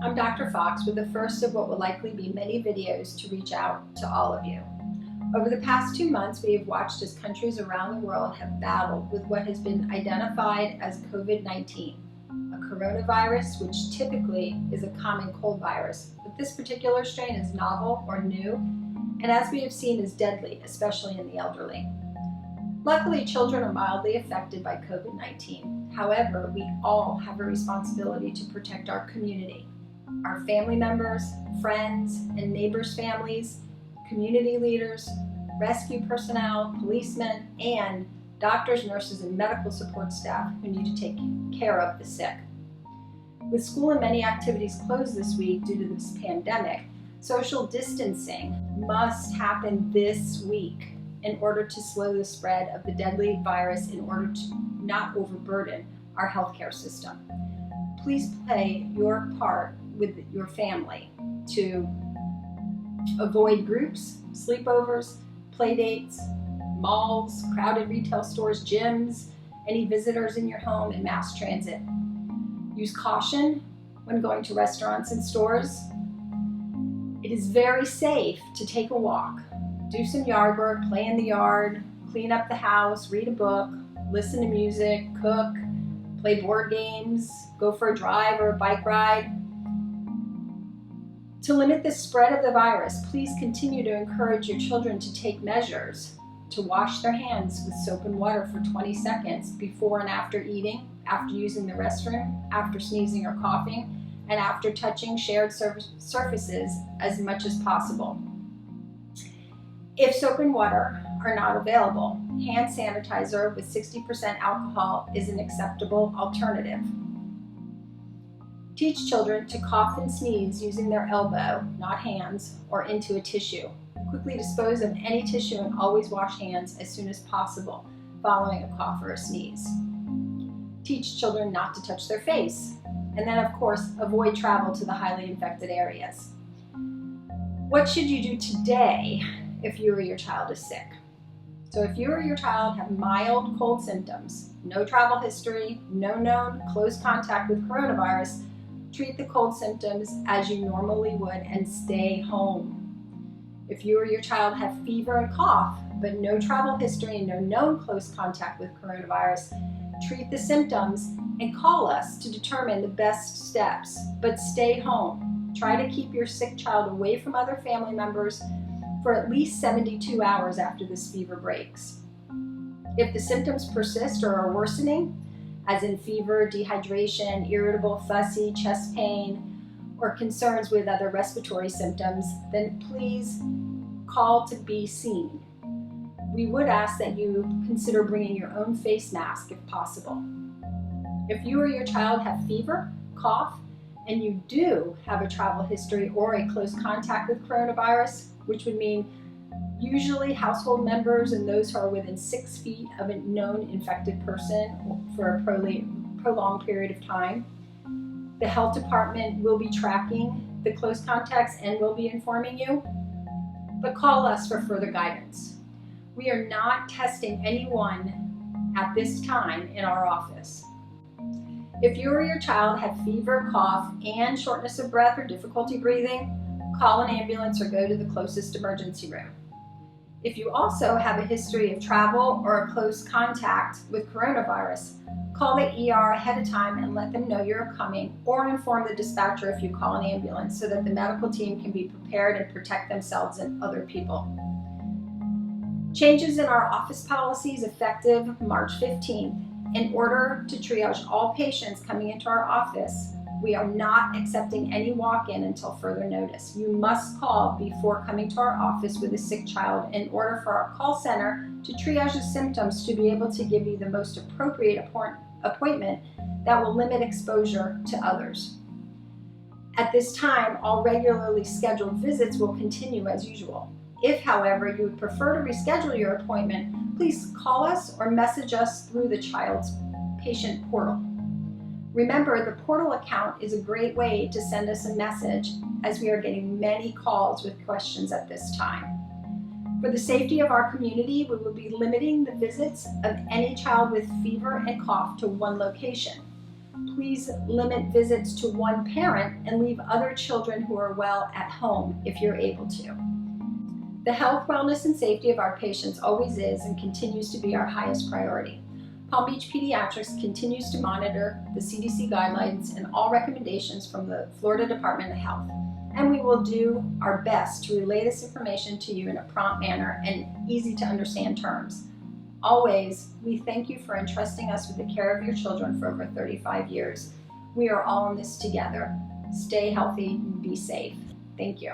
I'm Dr. Fox with the first of what will likely be many videos to reach out to all of you. Over the past 2 months, we have watched as countries around the world have battled with what has been identified as COVID-19, a coronavirus which typically is a common cold virus, but this particular strain is novel or new, and as we have seen is deadly, especially in the elderly. Luckily, children are mildly affected by COVID-19. However, we all have a responsibility to protect our community, our family members, friends, and neighbors' families, community leaders, rescue personnel, policemen, and doctors, nurses, and medical support staff who need to take care of the sick. With school and many activities closed this week due to this pandemic, social distancing must happen this week in order to slow the spread of the deadly virus in order to not overburden our healthcare system. Please play your part with your family to avoid groups, sleepovers, play dates, malls, crowded retail stores, gyms, any visitors in your home, and mass transit. Use caution when going to restaurants and stores. It is very safe to take a walk, do some yard work, play in the yard, clean up the house, read a book, listen to music, cook, play board games, go for a drive or a bike ride. To limit the spread of the virus, please continue to encourage your children to take measures to wash their hands with soap and water for 20 seconds before and after eating, after using the restroom, after sneezing or coughing, and after touching shared surfaces as much as possible. If soap and water are not available, hand sanitizer with 60% alcohol is an acceptable alternative. Teach children to cough and sneeze using their elbow, not hands, or into a tissue. Quickly dispose of any tissue and always wash hands as soon as possible following a cough or a sneeze. Teach children not to touch their face. And then, of course, avoid travel to the highly infected areas. What should you do today if you or your child is sick? So if you or your child have mild cold symptoms, no travel history, no known close contact with coronavirus, treat the cold symptoms as you normally would and stay home. If you or your child have fever and cough, but no travel history and no known close contact with coronavirus, treat the symptoms and call us to determine the best steps, but stay home. Try to keep your sick child away from other family members for at least 72 hours after this fever breaks. If the symptoms persist or are worsening, as in fever, dehydration, irritable, fussy, chest pain, or concerns with other respiratory symptoms, then please call to be seen. We would ask that you consider bringing your own face mask if possible. If you or your child have fever, cough, and you do have a travel history or a close contact with coronavirus, which would mean usually household members and those who are within 6 feet of a known infected person for a prolonged period of time, the health department will be tracking the close contacts and will be informing you, but call us for further guidance. We are not testing anyone at this time in our office. If you or your child have fever, cough, and shortness of breath or difficulty breathing, call an ambulance or go to the closest emergency room. If you also have a history of travel or a close contact with coronavirus, call the ER ahead of time and let them know you're coming, or inform the dispatcher if you call an ambulance so that the medical team can be prepared and protect themselves and other people. Changes in our office policies effective March 15th. In order to triage all patients coming into our office, we are not accepting any walk-in until further notice. You must call before coming to our office with a sick child in order for our call center to triage the symptoms to be able to give you the most appropriate appointment that will limit exposure to others. At this time, all regularly scheduled visits will continue as usual. If, however, you would prefer to reschedule your appointment, please call us or message us through the child's patient portal. Remember, the portal account is a great way to send us a message as we are getting many calls with questions at this time. For the safety of our community, we will be limiting the visits of any child with fever and cough to one location. Please limit visits to one parent and leave other children who are well at home if you're able to. The health, wellness, and safety of our patients always is and continues to be our highest priority. Palm Beach Pediatrics continues to monitor the CDC guidelines and all recommendations from the Florida Department of Health, and we will do our best to relay this information to you in a prompt manner and easy to understand terms. Always, we thank you for entrusting us with the care of your children for over 35 years. We are all in this together. Stay healthy and be safe. Thank you.